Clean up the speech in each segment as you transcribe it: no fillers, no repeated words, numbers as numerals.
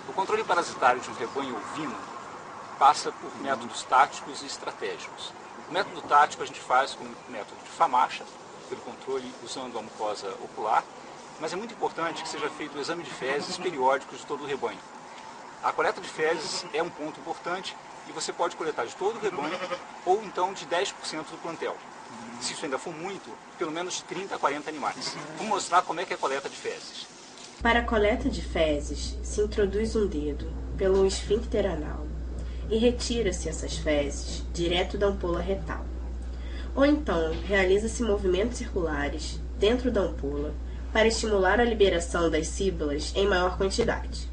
O controle parasitário de um rebanho ovino passa por métodos táticos e estratégicos. O método tático a gente faz com o método de FAMACHA, pelo controle usando a mucosa ocular, mas é muito importante que seja feito o exame de fezes periódicos de todo o rebanho. A coleta de fezes é um ponto importante e você pode coletar de todo o rebanho ou então de 10% do plantel. Se isso ainda for muito, pelo menos de 30 a 40 animais. Vou mostrar como é que é a coleta de fezes. Para a coleta de fezes, se introduz um dedo pelo esfíncter anal e retira-se essas fezes direto da ampola retal. Ou então, realiza-se movimentos circulares dentro da ampola para estimular a liberação das síbilas em maior quantidade.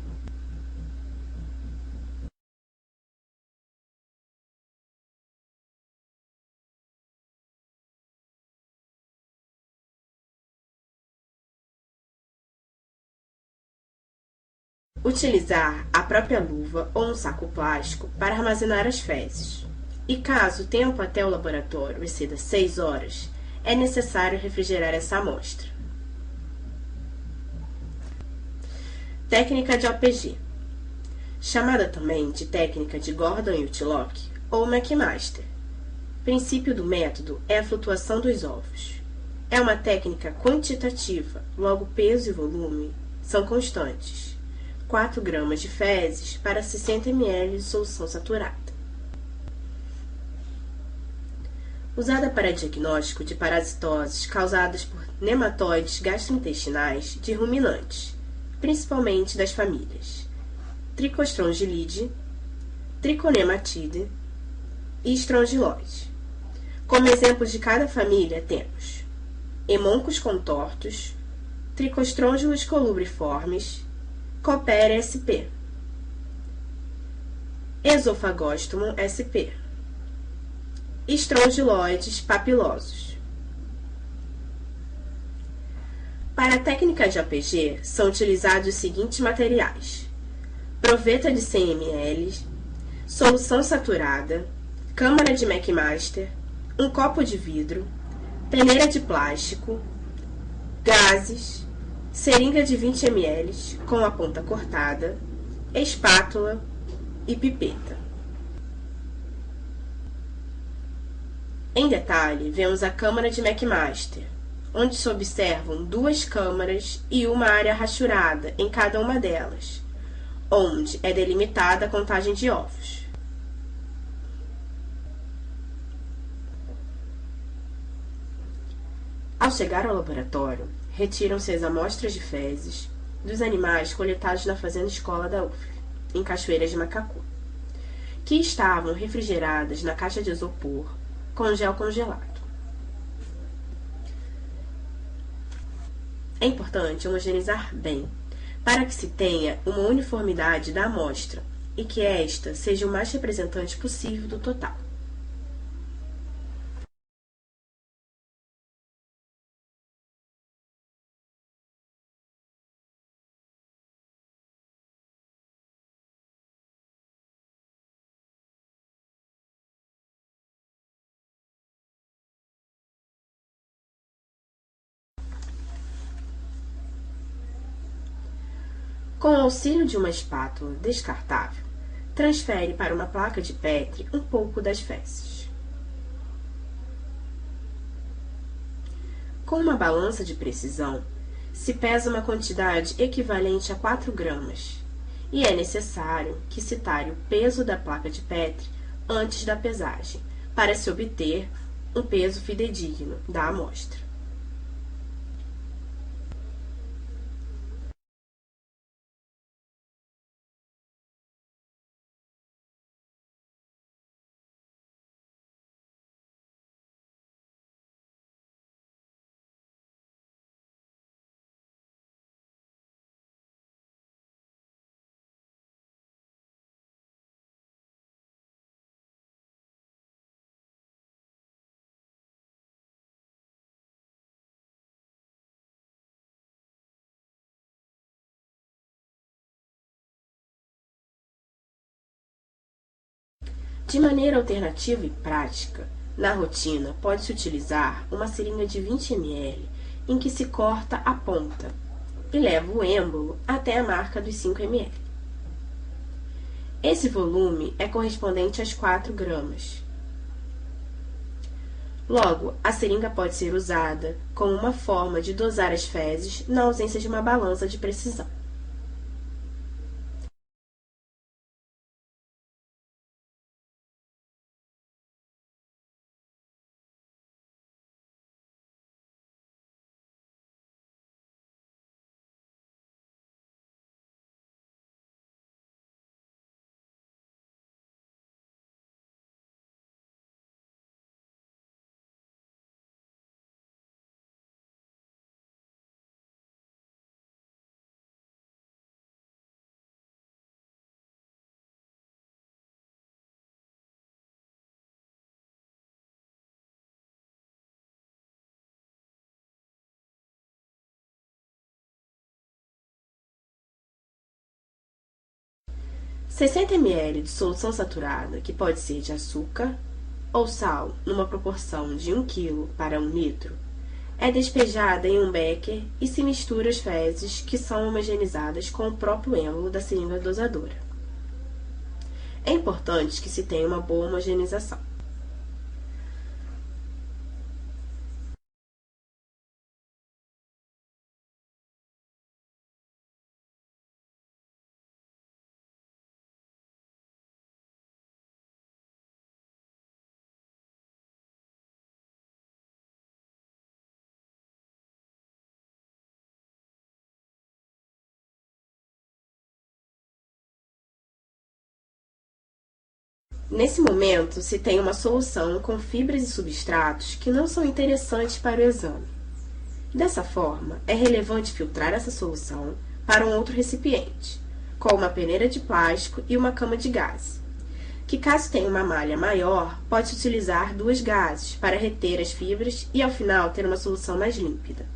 Utilizar a própria luva ou um saco plástico para armazenar as fezes. E caso o tempo até o laboratório exceda 6 horas, é necessário refrigerar essa amostra. Técnica de OPG, chamada também de técnica de Gordon e Whitlock ou McMaster. O princípio do método é a flutuação dos ovos. É uma técnica quantitativa, logo peso e volume são constantes. 4 gramas de fezes para 60 ml de solução saturada. Usada para diagnóstico de parasitoses causadas por nematóides gastrointestinais de ruminantes, principalmente das famílias Trichostrongylide, Trichonematide e Strongyloide. Como exemplos de cada família temos Hemoncus contortus, Trichostrongylus colubriformes, Coopere sp, Esophagostomo sp, Strongyloides papilosos. Para a técnica de APG, são utilizados os seguintes materiais: proveta de 100 ml, solução saturada, câmara de McMaster, um copo de vidro, peneira de plástico, gases, seringa de 20 ml com a ponta cortada, espátula e pipeta. Em detalhe, vemos a câmara de McMaster, onde se observam 2 câmaras e uma área rachurada em cada uma delas, onde é delimitada a contagem de ovos. Ao chegar ao laboratório, retiram-se as amostras de fezes dos animais coletados na fazenda escola da UF, em Cachoeiras de Macacu, que estavam refrigeradas na caixa de isopor com gel congelado. É importante homogeneizar bem, para que se tenha uma uniformidade da amostra e que esta seja o mais representante possível do total. Com o auxílio de uma espátula descartável, transfere para uma placa de Petri um pouco das fezes. Com uma balança de precisão, se pesa uma quantidade equivalente a 4 gramas, e é necessário que se tare o peso da placa de Petri antes da pesagem, para se obter um peso fidedigno da amostra. De maneira alternativa e prática, na rotina pode-se utilizar uma seringa de 20 ml em que se corta a ponta e leva o êmbolo até a marca dos 5 ml. Esse volume é correspondente às 4 gramas. Logo, a seringa pode ser usada como uma forma de dosar as fezes na ausência de uma balança de precisão. (60 ml de solução saturada, que pode ser de açúcar ou sal numa proporção de 1 kg para 1 litro, é despejada em um becker e se mistura as fezes, que são homogeneizadas com o próprio êmbolo da seringa dosadora. É importante que se tenha uma boa homogeneização. Nesse momento, se tem uma solução com fibras e substratos que não são interessantes para o exame. Dessa forma, é relevante filtrar essa solução para um outro recipiente, com uma peneira de plástico e uma cama de gás, que, caso tenha uma malha maior, pode-se utilizar 2 gases para reter as fibras e, ao final, ter uma solução mais límpida.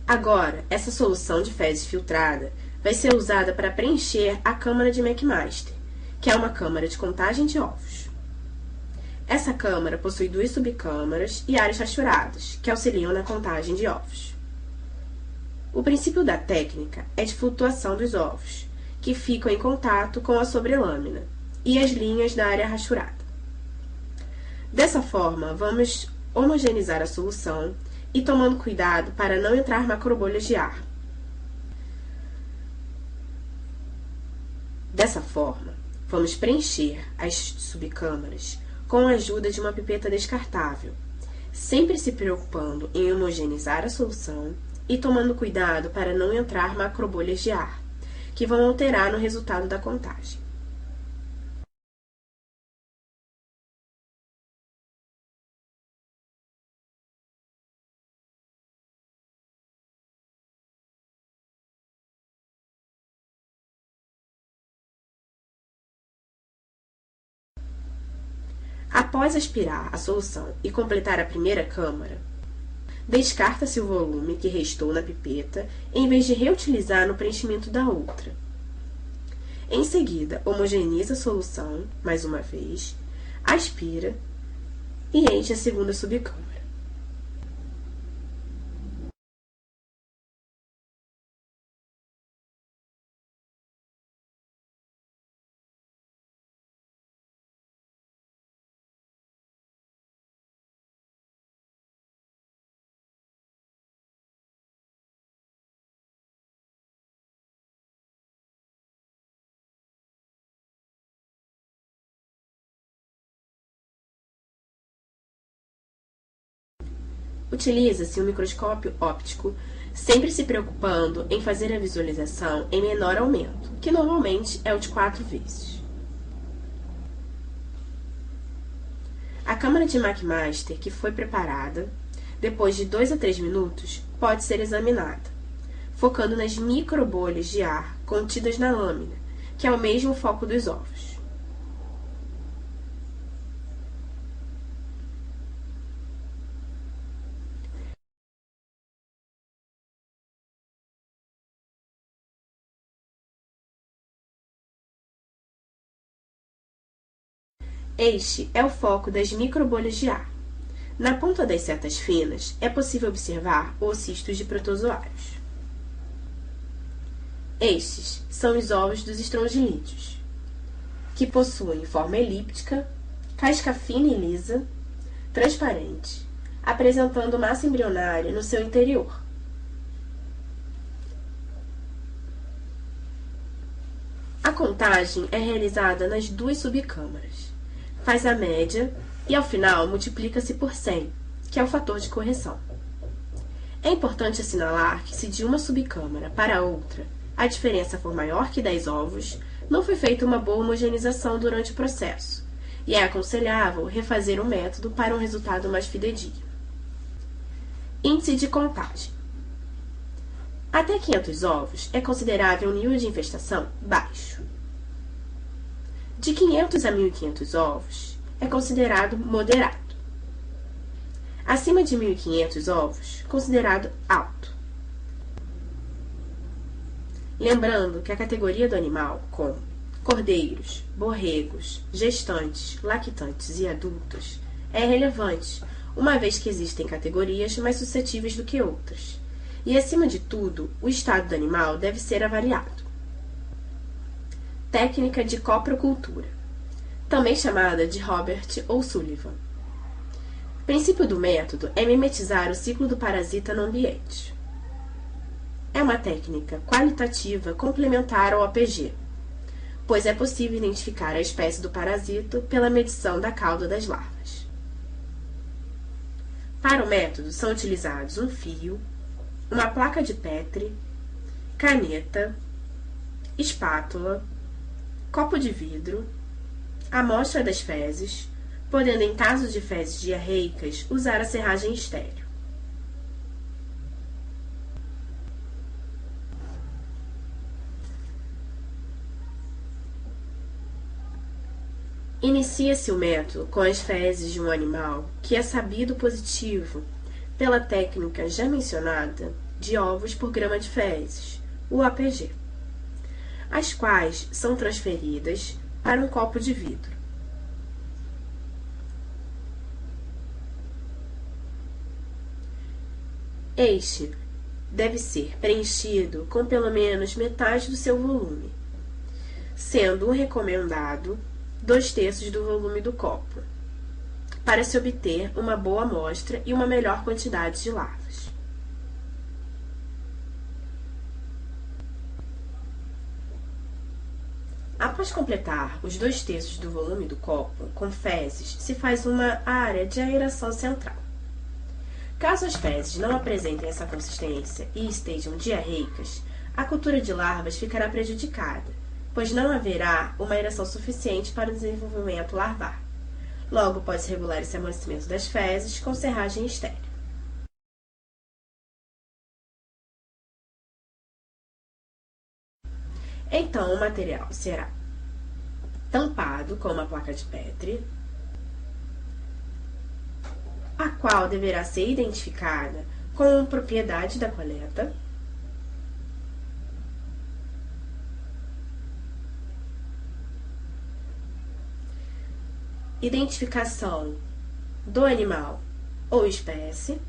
Agora, essa solução de fezes filtrada vai ser usada para preencher a câmara de McMaster, que é uma câmara de contagem de ovos. Essa câmara possui 2 subcâmaras e áreas rachuradas, que auxiliam na contagem de ovos. O princípio da técnica é de flutuação dos ovos, que ficam em contato com a sobrelâmina e as linhas da área rachurada. Dessa forma, vamos homogeneizar a solução e tomando cuidado para não entrar macrobolhas de ar. Dessa forma, vamos preencher as subcâmaras com a ajuda de uma pipeta descartável, sempre se preocupando em homogeneizar a solução e tomando cuidado para não entrar macrobolhas de ar, que vão alterar no resultado da contagem. Após aspirar a solução e completar a primeira câmara, descarta-se o volume que restou na pipeta em vez de reutilizar no preenchimento da outra. Em seguida, homogeneiza a solução, mais uma vez, aspira e enche a segunda subcâmara. Utiliza-se um microscópio óptico, sempre se preocupando em fazer a visualização em menor aumento, que normalmente é o de 4 vezes. A câmara de McMaster que foi preparada, depois de 2 a 3 minutos, pode ser examinada, focando nas microbolhas de ar contidas na lâmina, que é o mesmo foco dos ovos. Este é o foco das microbolhas de ar. Na ponta das setas finas, é possível observar os cistos de protozoários. Estes são os ovos dos estrongilídeos, que possuem forma elíptica, casca fina e lisa, transparente, apresentando massa embrionária no seu interior. A contagem é realizada nas 2 subcâmaras. Faz a média e, ao final, multiplica-se por 100, que é o fator de correção. É importante assinalar que, se de uma subcâmara para outra a diferença for maior que 10 ovos, não foi feita uma boa homogeneização durante o processo, e é aconselhável refazer o método para um resultado mais fidedigno. Índice de contagem. Até 500 ovos é considerável um nível de infestação baixo. De 500 a 1.500 ovos é considerado moderado. Acima de 1.500 ovos, considerado alto. Lembrando que a categoria do animal, como cordeiros, borregos, gestantes, lactantes e adultos, é relevante, uma vez que existem categorias mais suscetíveis do que outras. E, acima de tudo, o estado do animal deve ser avaliado. Técnica de coprocultura, também chamada de Robert ou Sullivan. O princípio do método é mimetizar o ciclo do parasita no ambiente. É uma técnica qualitativa complementar ao APG, pois é possível identificar a espécie do parasito pela medição da cauda das larvas. Para o método são utilizados um fio, uma placa de Petri, caneta, espátula, copo de vidro, amostra das fezes, podendo, em casos de fezes diarreicas, usar a serragem estéril. Inicia-se o método com as fezes de um animal que é sabido positivo pela técnica já mencionada de ovos por grama de fezes, o APG, as quais são transferidas para um copo de vidro. Este deve ser preenchido com pelo menos metade do seu volume, sendo o recomendado 2/3 do volume do copo, para se obter uma boa amostra e uma melhor quantidade de larvas. Após completar os 2/3 do volume do copo com fezes, se faz uma área de aeração central. Caso as fezes não apresentem essa consistência e estejam diarreicas, a cultura de larvas ficará prejudicada, pois não haverá uma aeração suficiente para o desenvolvimento larvar. Logo, pode-se regular esse amortecimento das fezes com serragem estéril. Então, o material será tampado com uma placa de Petri, a qual deverá ser identificada com propriedade da coleta, identificação do animal ou espécie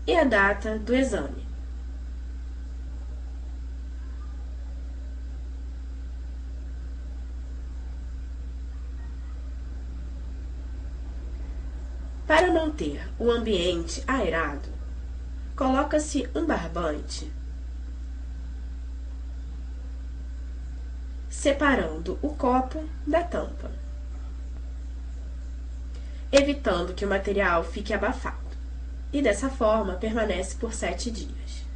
e a data do exame. Para manter o ambiente aerado, coloca-se um barbante separando o copo da tampa. evitando que o material fique abafado, e dessa forma permanece por 7 dias.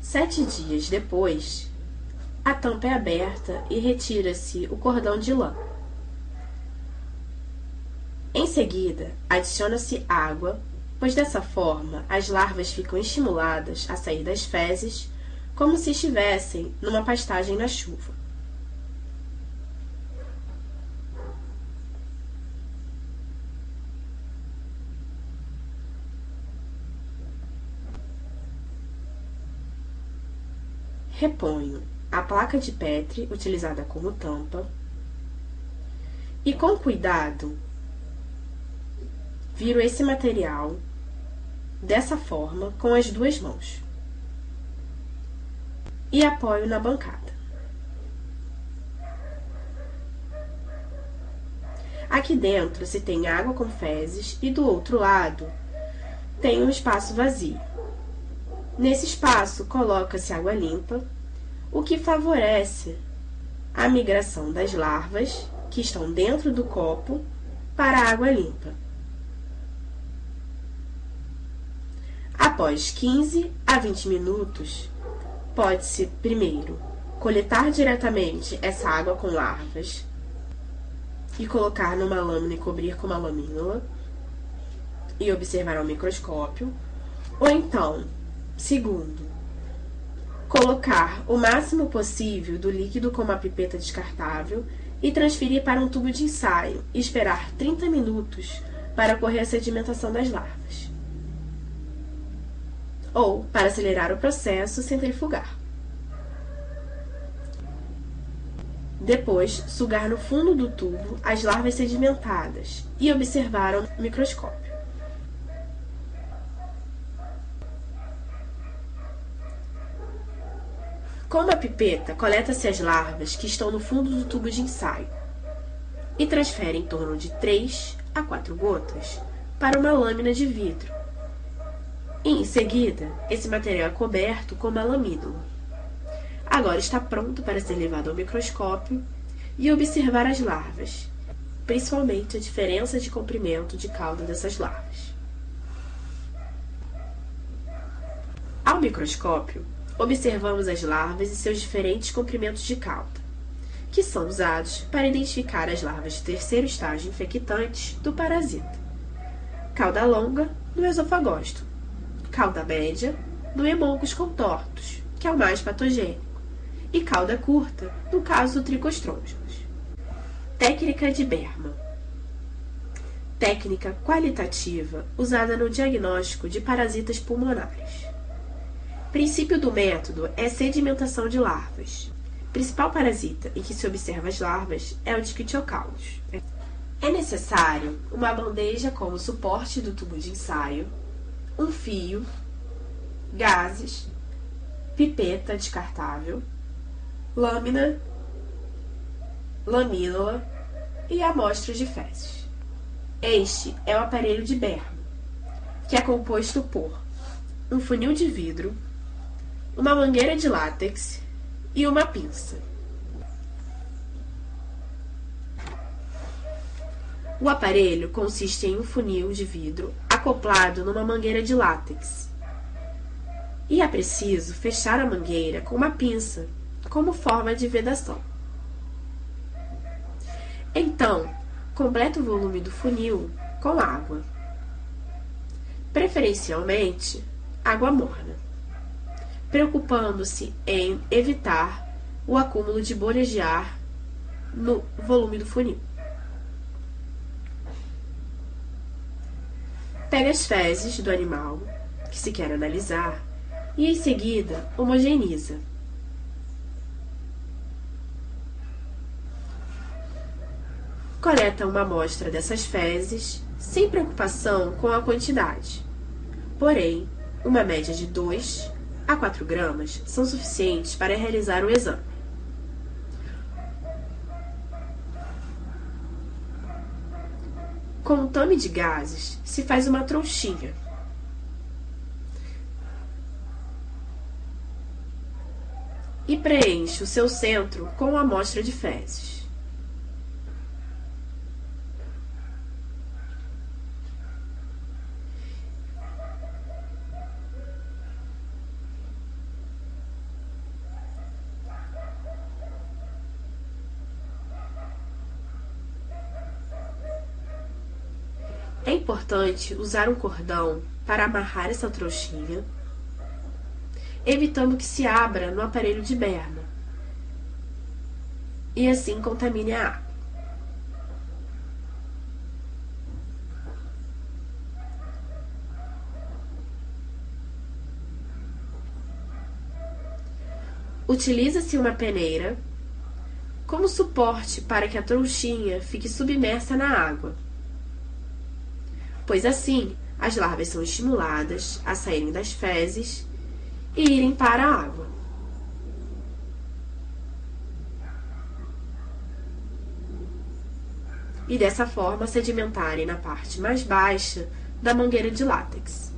Sete dias depois, a tampa é aberta e retira-se o cordão de lã. Em seguida, adiciona-se água, pois dessa forma as larvas ficam estimuladas a sair das fezes como se estivessem numa pastagem na chuva. Reponho a placa de Petri utilizada como tampa e, com cuidado, viro esse material dessa forma com as duas mãos e apoio na bancada. Aqui dentro se tem água com fezes e do outro lado tem um espaço vazio. Nesse espaço coloca-se água limpa, o que favorece a migração das larvas que estão dentro do copo para a água limpa. Após 15 a 20 minutos, pode-se primeiro coletar diretamente essa água com larvas e colocar numa lâmina e cobrir com uma lamínula e observar ao microscópio, ou então, segundo, colocar o máximo possível do líquido com uma pipeta descartável e transferir para um tubo de ensaio e esperar 30 minutos para ocorrer a sedimentação das larvas. Ou, para acelerar o processo, centrifugar. Depois, sugar no fundo do tubo as larvas sedimentadas e observar ao microscópio. Com uma pipeta, coleta-se as larvas que estão no fundo do tubo de ensaio e transfere em torno de 3 a 4 gotas para uma lâmina de vidro. E, em seguida, esse material é coberto com uma lamínula. Agora está pronto para ser levado ao microscópio e observar as larvas, principalmente a diferença de comprimento de cauda dessas larvas. Ao microscópio, observamos as larvas e seus diferentes comprimentos de cauda, que são usados para identificar as larvas de terceiro estágio infectantes do parasita. Cauda longa no esofagósto, cauda média no Haemoncus contortus, que é o mais patogênico, e cauda curta no caso do Trichostrongylus. Técnica de Berman. Técnica qualitativa usada no diagnóstico de parasitas pulmonares. Princípio do método é sedimentação de larvas. O principal parasita em que se observa as larvas é o Dictyocaulus. É necessário uma bandeja como suporte do tubo de ensaio, um fio, gases, pipeta descartável, lâmina, lamínula e amostras de fezes. Este é o aparelho de Berman, que é composto por um funil de vidro, uma mangueira de látex e uma pinça. O aparelho consiste em um funil de vidro acoplado numa mangueira de látex. E é preciso fechar a mangueira com uma pinça, como forma de vedação. Então, completa o volume do funil com água. Preferencialmente, água morna, preocupando-se em evitar o acúmulo de bolhas de ar no volume do funil. Pega as fezes do animal que se quer analisar e, em seguida, homogeneiza. Coleta uma amostra dessas fezes, sem preocupação com a quantidade. Porém, uma média de 2 a 4 gramas são suficientes para realizar o exame. Com um tame de gases, se faz uma trouxinha. e preencha o seu centro com uma amostra de fezes. É importante usar um cordão para amarrar essa trouxinha, evitando que se abra no aparelho de berma e assim contamine a água. Utiliza-se uma peneira como suporte para que a trouxinha fique submersa na água, pois assim as larvas são estimuladas a saírem das fezes e irem para a água. E dessa forma sedimentarem na parte mais baixa da mangueira de látex.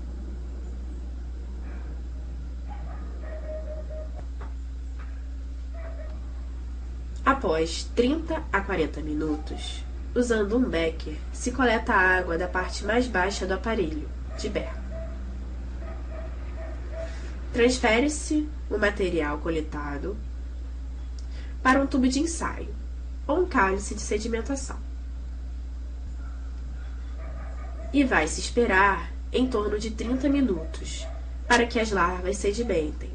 Após 30 a 40 minutos, usando um becker, se coleta a água da parte mais baixa do aparelho de berma. Transfere-se o material coletado para um tubo de ensaio ou um cálice de sedimentação. E vai-se esperar em torno de 30 minutos para que as larvas sedimentem.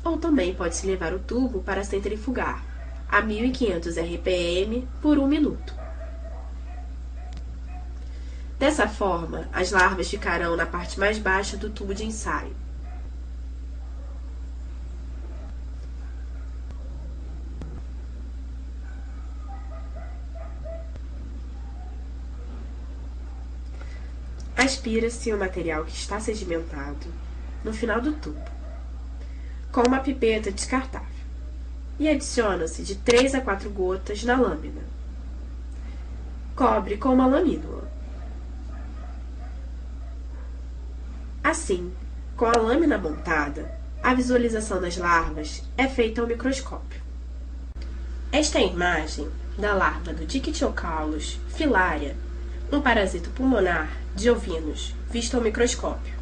Ou também pode-se levar o tubo para centrifugar a 1500 RPM por 1 minuto. Dessa forma, as larvas ficarão na parte mais baixa do tubo de ensaio. Aspira-se o material que está sedimentado no final do tubo, com uma pipeta descartável, e adiciona-se de 3 a 4 gotas na lâmina. Cobre com uma lamínula. Assim, com a lâmina montada, a visualização das larvas é feita ao microscópio. Esta é a imagem da larva do Dictyocaulus filaria, um parasito pulmonar de ovinos, visto ao microscópio.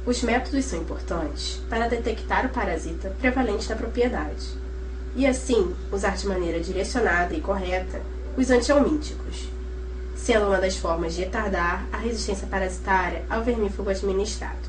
Os métodos são importantes para detectar o parasita prevalente na propriedade e, assim, usar de maneira direcionada e correta os antihelmínticos, sendo uma das formas de retardar a resistência parasitária ao vermífugo administrado.